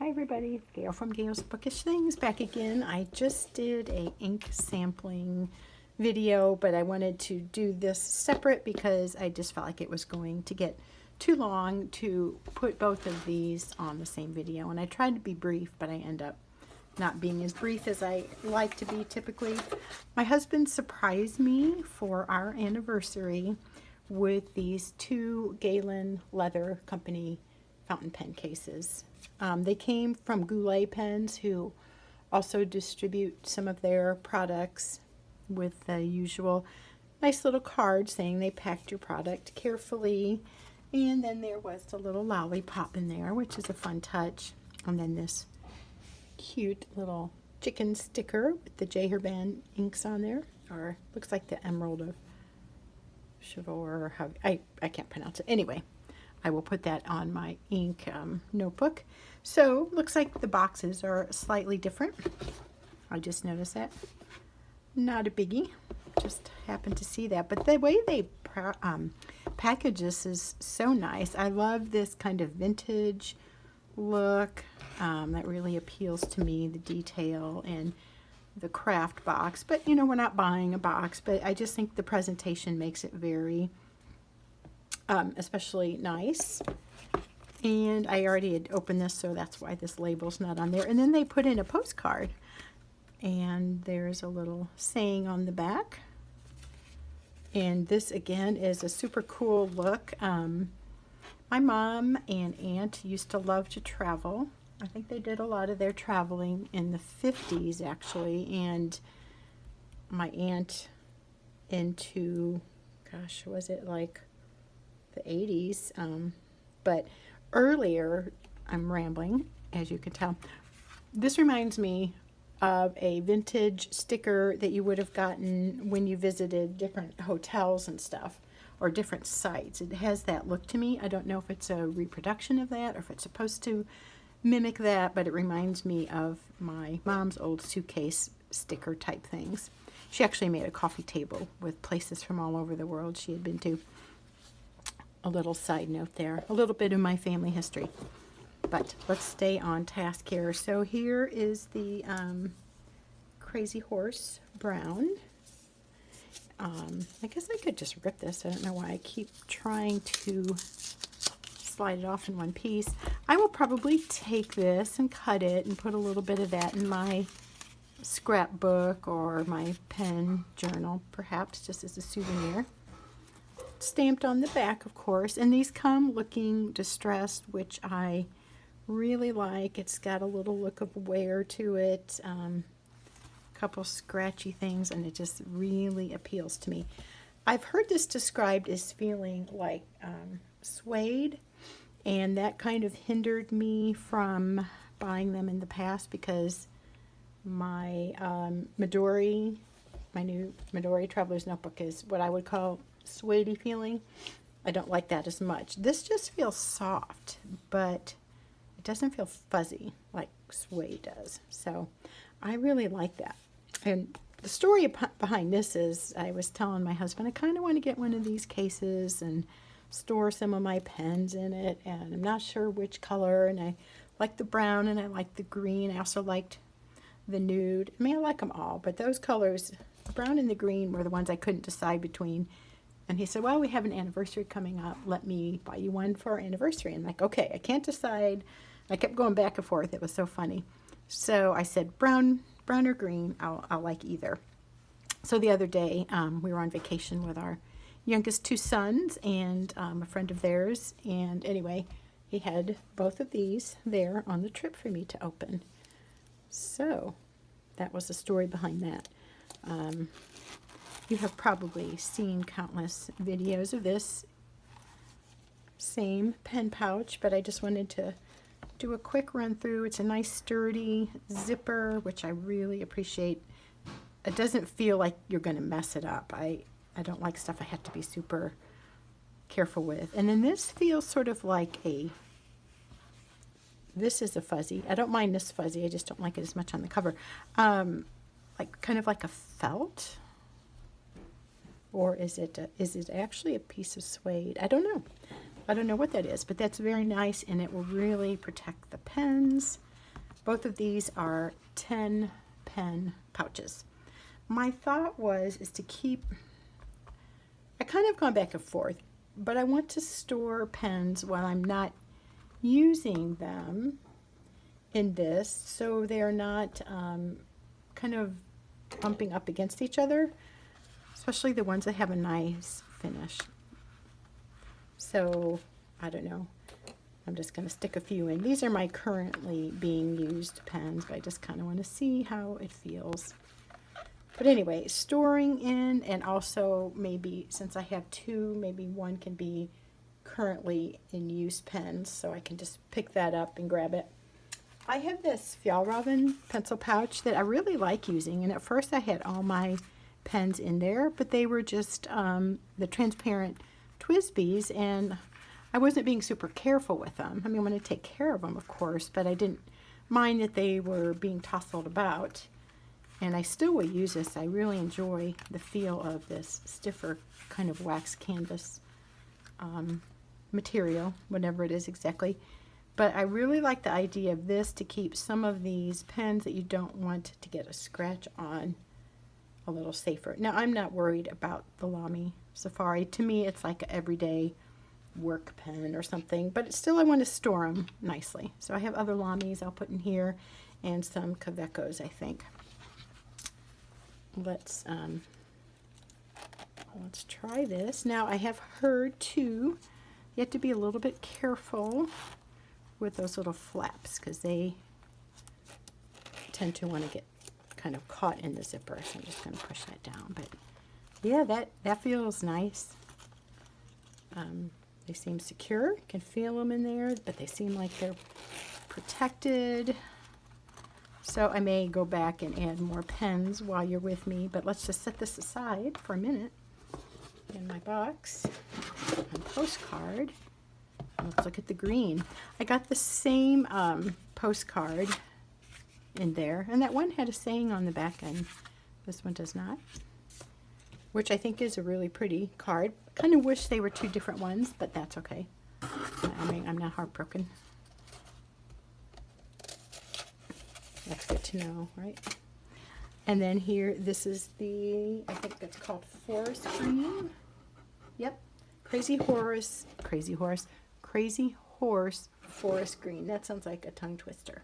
Hi everybody, it's Gail from Gail's Bookish Things back again. I just did a ink sampling video, but I wanted to do this separate because I just felt like it was going to get too long to put both of these on the same video. And I tried to be brief, but I end up not being as brief as I like to be typically. My husband surprised me for our anniversary with these two Galen Leather Company fountain pen cases. They came from Goulet Pens, who also distribute some of their products with the usual nice little card saying they packed your product carefully. And then there was a little lollipop in there, which is a fun touch. And then this cute little chicken sticker with the J. Herbin inks on there, or looks like the Emerald of Chivor, or how I can't pronounce it. Anyway, I will put that on my ink notebook. So looks like the boxes are slightly different. I just noticed that. Not a biggie, just happened to see that. But the way they package this is so nice. I love this kind of vintage look. That really appeals to me, the detail and the craft box. But you know, we're not buying a box, but I just think the presentation makes it very especially nice. And I already had opened this, so that's why this label's not on there. And then they put in a postcard, and there's a little saying on the back. And this again is a super cool look. My mom and aunt used to love to travel. I think they did a lot of their traveling in the 50s actually, and my aunt into, gosh, was it like the 80s? But earlier, I'm rambling, as you can tell. This reminds me of a vintage sticker that you would have gotten when you visited different hotels and stuff, or different sites. It has that look to me. I don't know if it's a reproduction of that or if it's supposed to mimic that, but it reminds me of my mom's old suitcase sticker type things. She actually made a coffee table with places from all over the world she had been to. A little side note there, a little bit of my family history. But let's stay on task here. So here is the Crazy Horse Brown. I guess I could just rip this. I don't know why I keep trying to slide it off in one piece. I will probably take this and cut it and put a little bit of that in my scrapbook or my pen journal, perhaps, just as a souvenir. Stamped on the back, of course, and these come looking distressed, which I really like. It's got a little look of wear to it, a couple scratchy things, and it just really appeals to me. I've heard this described as feeling like suede, and that kind of hindered me from buying them in the past because my Midori, my new Midori Traveler's Notebook is what I would call suede feeling. I don't like that as much. This just feels soft, but it doesn't feel fuzzy like suede does. So I really like that. And the story behind this is, I was telling my husband I kind of want to get one of these cases and store some of my pens in it, and I'm not sure which color, and I like the brown and I like the green. I also liked the nude. I mean, I like them all, but those colors, the brown and the green, were the ones I couldn't decide between. And he said, well, we have an anniversary coming up. Let me buy you one for our anniversary. And I'm like, okay, I can't decide. I kept going back and forth. It was so funny. So I said, brown or green, I'll like either. So the other day, we were on vacation with our youngest two sons and a friend of theirs. And anyway, he had both of these there on the trip for me to open. So that was the story behind that. You have probably seen countless videos of this same pen pouch, but I just wanted to do a quick run through. It's a nice sturdy zipper, which I really appreciate. It doesn't feel like you're going to mess it up. I don't like stuff I have to be super careful with. And then this feels sort of like this is a fuzzy. I don't mind this fuzzy. I just don't like it as much on the cover. Like kind of like a felt. Or is it actually a piece of suede? I don't know. I don't know what that is, but that's very nice, and it will really protect the pens. Both of these are 10 pen pouches. My thought is to keep, I kind of gone back and forth, but I want to store pens while I'm not using them in this, so they're not kind of bumping up against each other, especially the ones that have a nice finish. So I don't know, I'm just going to stick a few in. These are my currently being used pens, but I just kind of want to see how it feels. But anyway, storing in, and also maybe since I have two, maybe one can be currently in use pens, so I can just pick that up and grab it. I have this Fjallraven pencil pouch that I really like using, and at first I had all my pens in there, but they were just the transparent Twisbees, and I wasn't being super careful with them. I mean, I want to take care of them, of course, but I didn't mind that they were being tousled about, and I still will use this. I really enjoy the feel of this stiffer kind of wax canvas material, whatever it is exactly. But I really like the idea of this to keep some of these pens that you don't want to get a scratch on a little safer. Now, I'm not worried about the Lamy Safari. To me, it's like an everyday work pen or something, but still I want to store them nicely. So I have other Lamys I'll put in here, and some Kavekos, I think. Let's try this. Now, I have heard too, you have to be a little bit careful with those little flaps, because they tend to want to get kind of caught in the zipper. So I'm just going to push that down. But yeah, that feels nice. They seem secure. You can feel them in there, but they seem like they're protected. So I may go back and add more pens while you're with me, but let's just set this aside for a minute in my box. And postcard. Let's look at the green. I got the same postcard in there, and that one had a saying on the back end. This one does not, which I think is a really pretty card. Kind of wish they were two different ones, but that's okay. I mean, I'm not heartbroken. That's good to know, right? And then here, this is the, I think it's called Forest Green. Yep, Crazy Horse Forest Green. That sounds like a tongue twister.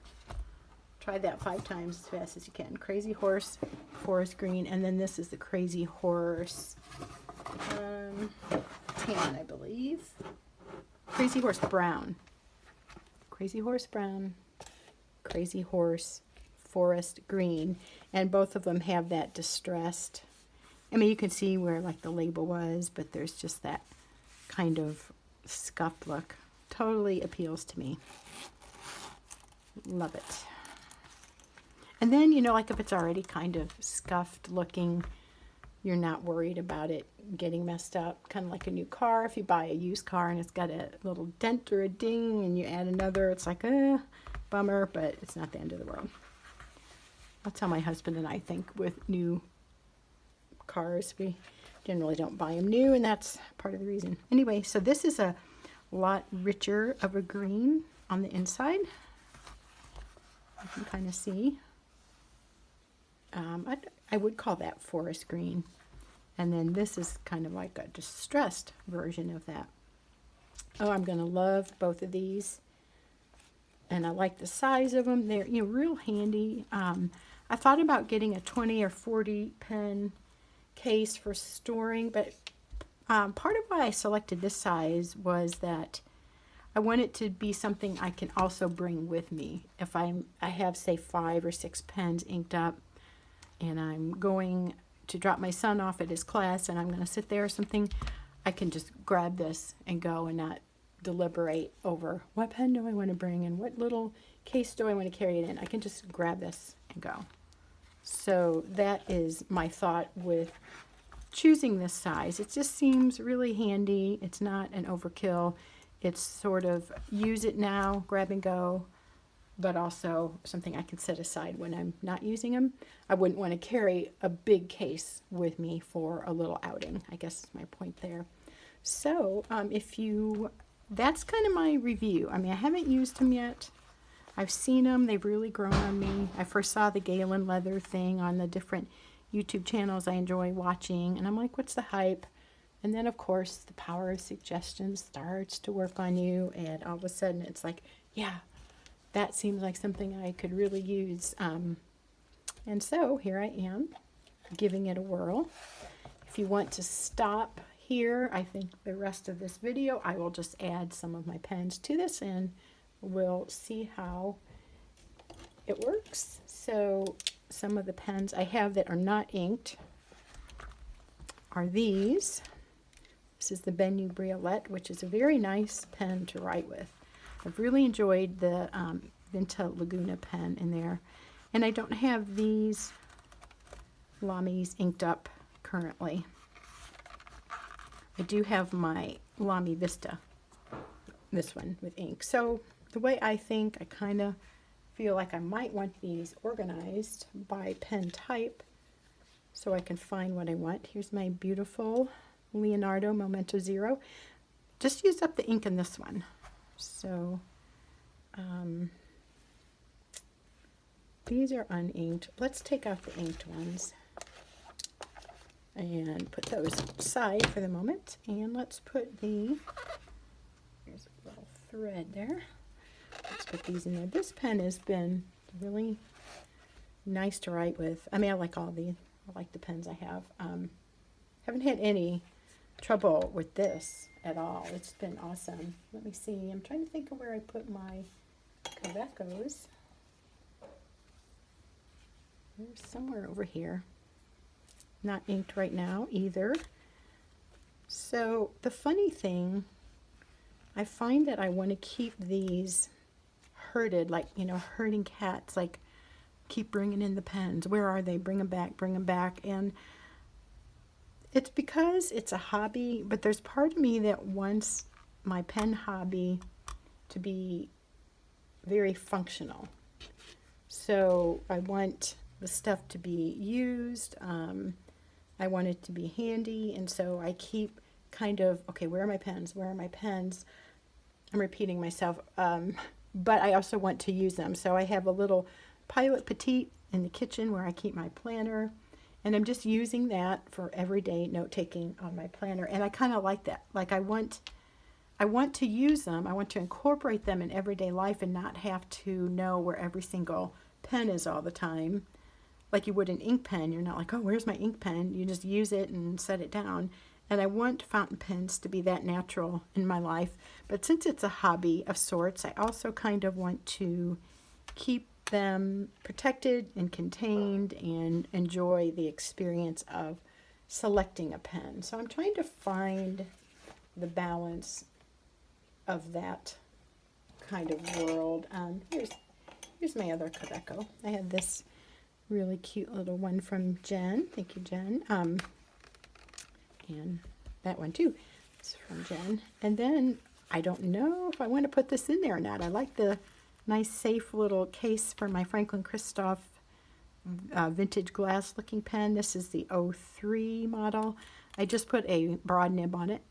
Try that 5 times as fast as you can. Crazy Horse Forest Green, and then this is the Crazy Horse tan, I believe. Crazy Horse Brown. Crazy Horse Brown. Crazy Horse Forest Green, and both of them have that distressed. I mean, you can see where like the label was, but there's just that kind of scuffed look. Totally appeals to me. Love it. And then, you know, like if it's already kind of scuffed looking, you're not worried about it getting messed up. Kind of like a new car. If you buy a used car and it's got a little dent or a ding and you add another, it's like a bummer, but it's not the end of the world. That's how my husband and I think with new cars. We generally don't buy them new, and that's part of the reason. Anyway, so this is a lot richer of a green on the inside. You can kind of see. I would call that forest green. And then this is kind of like a distressed version of that. Oh, I'm going to love both of these. And I like the size of them. They're, you know, real handy. I thought about getting a 20 or 40 pen case for storing, but part of why I selected this size was that I want it to be something I can also bring with me. If I have, say, 5 or 6 pens inked up, and I'm going to drop my son off at his class, and I'm going to sit there or something, I can just grab this and go and not deliberate over what pen do I want to bring and what little case do I want to carry it in. I can just grab this and go. So that is my thought with choosing this size. It just seems really handy. It's not an overkill. It's sort of use it now, grab and go, but also something I can set aside when I'm not using them. I wouldn't want to carry a big case with me for a little outing, I guess is my point there. So that's kind of my review. I mean, I haven't used them yet. I've seen them. They've really grown on me. I first saw the Galen leather thing on the different YouTube channels I enjoy watching. And I'm like, what's the hype? And then, of course, the power of suggestion starts to work on you. And all of a sudden, it's like, yeah, that seems like something I could really use. And so here I am, giving it a whirl. If you want to stop here, I think the rest of this video, I will just add some of my pens to this and we'll see how it works. So some of the pens I have that are not inked are these. This is the Benu Briolette, which is a very nice pen to write with. I've really enjoyed the Vinta Laguna pen in there. And I don't have these Lamis inked up currently. I do have my Lamy Vista, this one with ink. So the way I think, I kind of feel like I might want these organized by pen type so I can find what I want. Here's my beautiful Leonardo Momento Zero. Just used up the ink in this one. So these are uninked. Let's take out the inked ones and put those aside for the moment. And let's put here's a little thread there. Let's put these in there. This pen has been really nice to write with. I mean, I like the pens I have. Haven't had any trouble with this at all. It's been awesome. Let me see. I'm trying to think of where I put my Quebecos. They're somewhere over here. Not inked right now either. So the funny thing, I find that I want to keep these herded, like, you know, herding cats, like keep bringing in the pens. Where are they? Bring them back, bring them back. And it's because it's a hobby, but there's part of me that wants my pen hobby to be very functional. So I want the stuff to be used. I want it to be handy, and so I keep kind of, okay, where are my pens? Where are my pens? I'm repeating myself, but I also want to use them. So I have a little Pilot Petite in the kitchen where I keep my planner, and I'm just using that for everyday note-taking on my planner, and I kind of like that. Like I want to use them. I want to incorporate them in everyday life and not have to know where every single pen is all the time. Like you would an ink pen. You're not like, oh, where's my ink pen? You just use it and set it down. And I want fountain pens to be that natural in my life. But since it's a hobby of sorts, I also kind of want to keep them protected and contained and enjoy the experience of selecting a pen. So I'm trying to find the balance of that kind of world. Here's my other Quebeco. I have this really cute little one from Jen. Thank you, Jen. And that one too. It's from Jen. And then I don't know if I want to put this in there or not. I like the nice, safe little case for my Franklin Christoph vintage glass looking pen. This is the 03 model. I just put a broad nib on it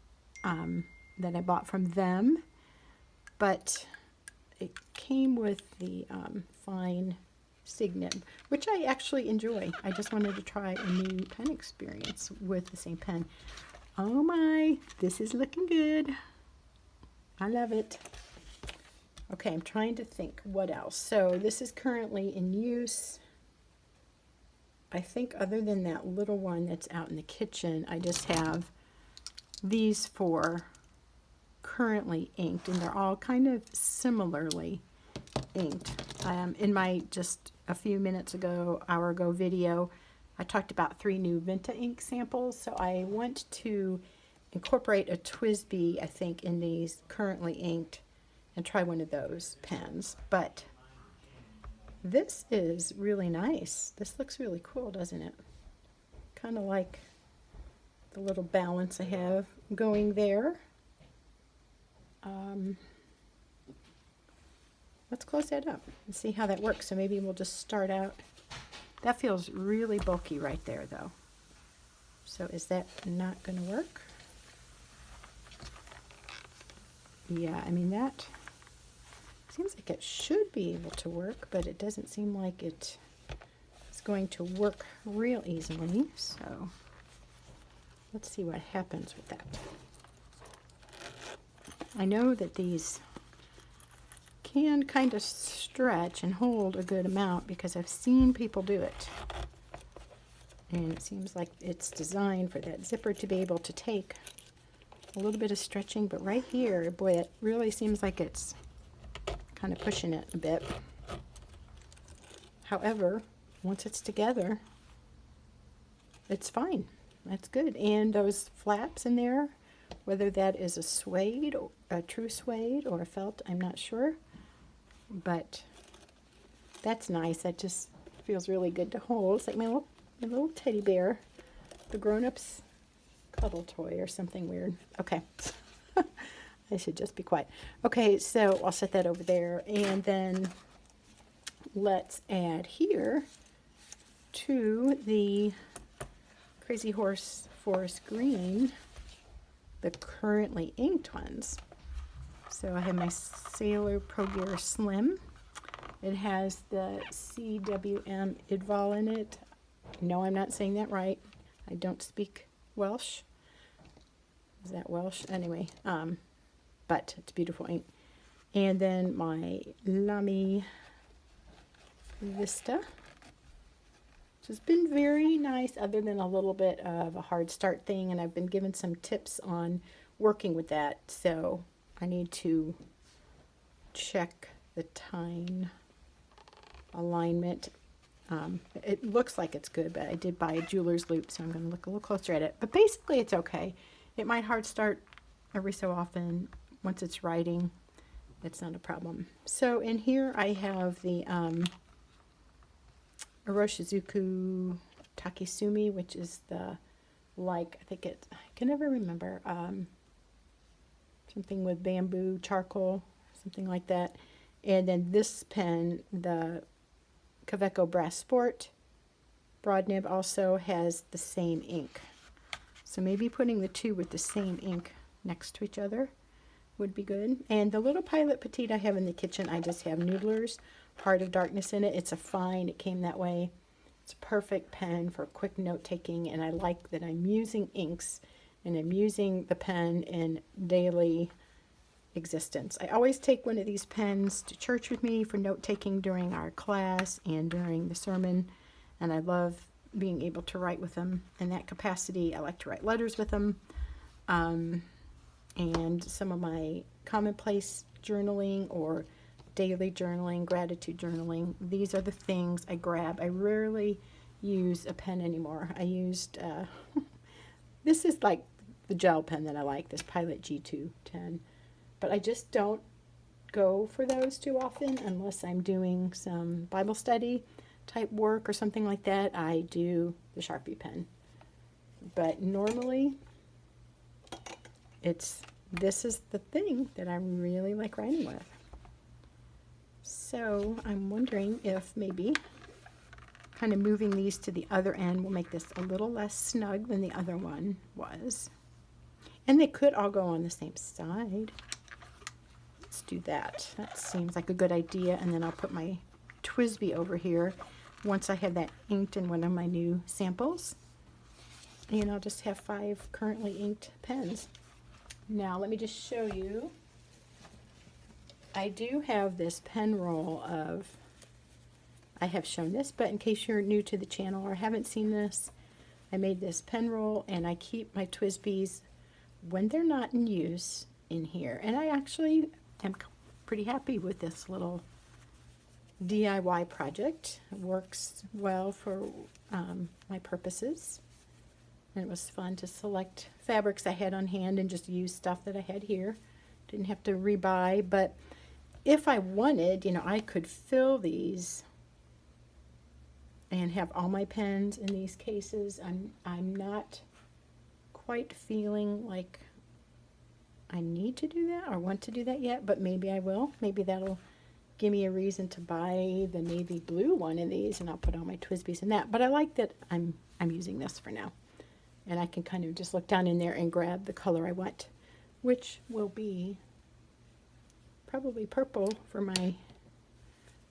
that I bought from them. But it came with the fine Sig nib, which I actually enjoy. I just wanted to try a new pen experience with the same pen. Oh my, this is looking good. I love it. Okay, I'm trying to think what else. So this is currently in use. I think other than that little one that's out in the kitchen, I just have these four currently inked, and they're all kind of similarly inked. In my just a few minutes ago, hour ago video, I talked about 3 new Vinta ink samples, so I want to incorporate a TWSBI, I think, in these currently inked and try one of those pens. But this is really nice. This looks really cool, doesn't it? Kind of like the little balance I have going there. Let's close that up and see how that works. So maybe we'll just start out. That feels really bulky right there, though. So is that not going to work? Yeah, I mean that. Seems like it should be able to work, but it doesn't seem like it is going to work real easily. So let's see what happens with that. I know that these can kind of stretch and hold a good amount because I've seen people do it. And it seems like it's designed for that zipper to be able to take a little bit of stretching, but right here, boy, it really seems like it's kind of pushing it a bit. However, once it's together, it's fine. That's good. And those flaps in there, whether that is a suede, or a true suede, or a felt, I'm not sure. But that's nice. That just feels really good to hold. It's like my little teddy bear, the grown-ups cuddle toy or something weird. Okay. I should just be quiet. Okay, so I'll set that over there. And then let's add here to the Crazy Horse Forest Green, the currently inked ones. So I have my Sailor Pro Gear Slim. It has the CWM Idval in it. No, I'm not saying that right. I don't speak Welsh. Is that Welsh? Anyway, but it's beautiful ink. And then my Lamy Vista, which has been very nice other than a little bit of a hard start thing, and I've been given some tips on working with that, so I need to check the tine alignment. It looks like it's good, but I did buy a jeweler's loop, so I'm going to look a little closer at it. But basically it's okay. It might hard start every so often. Once it's writing, it's not a problem. So in here I have the Oroshizuku Takesumi, which is the, like, I can never remember, something with bamboo, charcoal, something like that. And then this pen, the Kaweco Brass Sport broad nib, also has the same ink. So maybe putting the two with the same ink next to each other would be good. And the little Pilot Petite I have in the kitchen, I just have Noodler's Heart of Darkness in it. It's a fine. It came that way. It's a perfect pen for quick note taking, and I like that I'm using inks and I'm using the pen in daily existence. I always take one of these pens to church with me for note taking during our class and during the sermon, and I love being able to write with them in that capacity. I like to write letters with them, and some of my commonplace journaling or daily journaling, gratitude journaling, these are the things I grab. I rarely use a pen anymore. I used this is like the gel pen that I like, this Pilot G210, but I just don't go for those too often unless I'm doing some Bible study type work or something like that. I do the Sharpie pen, but normally this is the thing that I really like writing with. So I'm wondering if maybe kind of moving these to the other end will make this a little less snug than the other one was. And they could all go on the same side. Let's do that. That seems like a good idea. And then I'll put my TWSBI over here once I have that inked in one of my new samples. And I'll just have 5 currently inked pens. Now let me just show you. I do have this pen roll of, I have shown this, but in case you're new to the channel or haven't seen this, I made this pen roll and I keep my TWSBIs when they're not in use in here. And I actually am pretty happy with this little DIY project. It works well for my purposes. And it was fun to select fabrics I had on hand and just use stuff that I had here. Didn't have to rebuy, but if I wanted, I could fill these and have all my pens in these cases. I'm not quite feeling like I need to do that or want to do that yet, but maybe I will. Maybe that'll give me a reason to buy the navy blue one in these, and I'll put all my TWSBIs in that. But I like that I'm using this for now. And I can kind of just look down in there and grab the color I want, which will be probably purple for my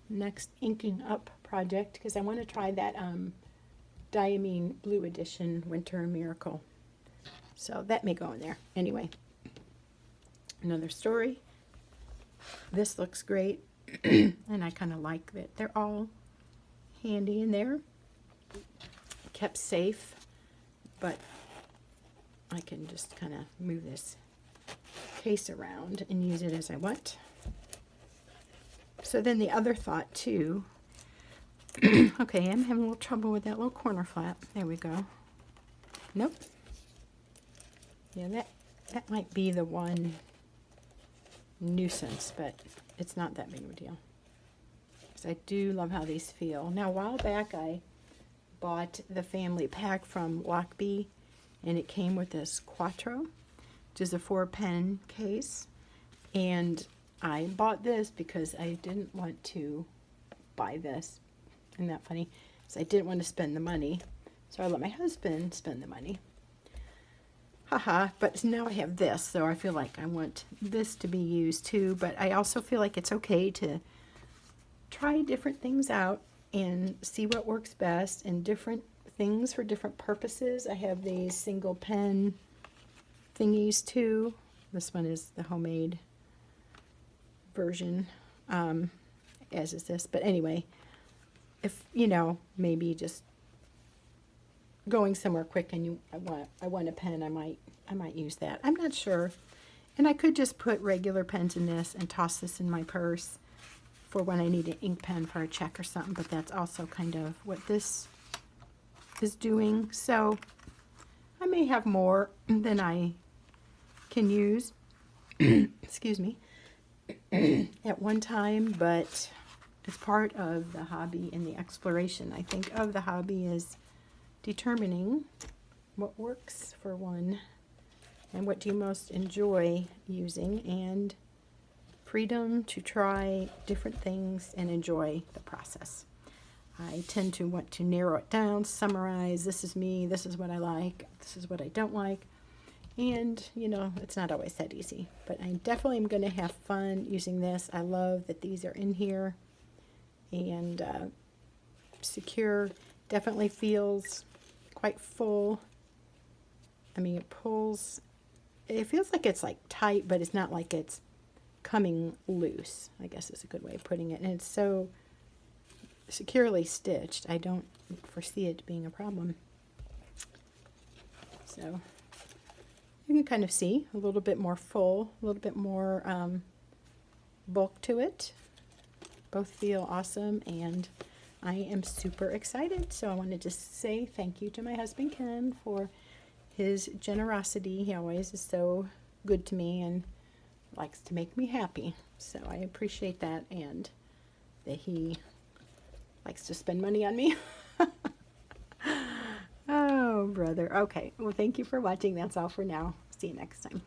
next inking up project, because I want to try that Diamine Blue Edition Winter Miracle. So that may go in there. Anyway, another story. This looks great, and I kind of like that they're all handy in there. Kept safe, but I can just kind of move this case around and use it as I want. So then the other thought too, okay, I'm having a little trouble with that little corner flap. There we go. Nope. Yeah, that might be the one nuisance, but it's not that big of a deal. Because I do love how these feel. Now, a while back, I bought the family pack from Lockbee, and it came with this Quattro, which is a 4-pen case. And I bought this because I didn't want to buy this. Isn't that funny? So I didn't want to spend the money. So I let my husband spend the money. Haha, but now I have this, so I feel like I want this to be used too. But I also feel like it's okay to try different things out and see what works best, and different things for different purposes. I have these single pen thingies too. This one is the homemade version, as is this. But anyway, if you know, maybe just going somewhere quick and I want a pen, I might use that. I'm not sure. And I could just put regular pens in this and toss this in my purse for when I need an ink pen for a check or something, but that's also kind of what this is doing. So I may have more than I can use, excuse me, at one time, but it's part of the hobby and the exploration, I think, of the hobby is determining what works for one and what do you most enjoy using, and freedom to try different things and enjoy the process. I tend to want to narrow it down, summarize, this is me, this is what I like, this is what I don't like, and you know, it's not always that easy, but I definitely am going to have fun using this. I love that these are in here and secure. Definitely feels quite full. I mean, it pulls, it feels like it's like tight, but it's not like it's coming loose, I guess is a good way of putting it. And it's so securely stitched, I don't foresee it being a problem. So you can kind of see a little bit more full, a little bit more bulk to it. Both feel awesome, and I am super excited. So I wanted to say thank you to my husband Ken for his generosity. He always is so good to me and likes to make me happy. So I appreciate that, and that he likes to spend money on me. Oh, brother. Okay. Well, thank you for watching. That's all for now. See you next time.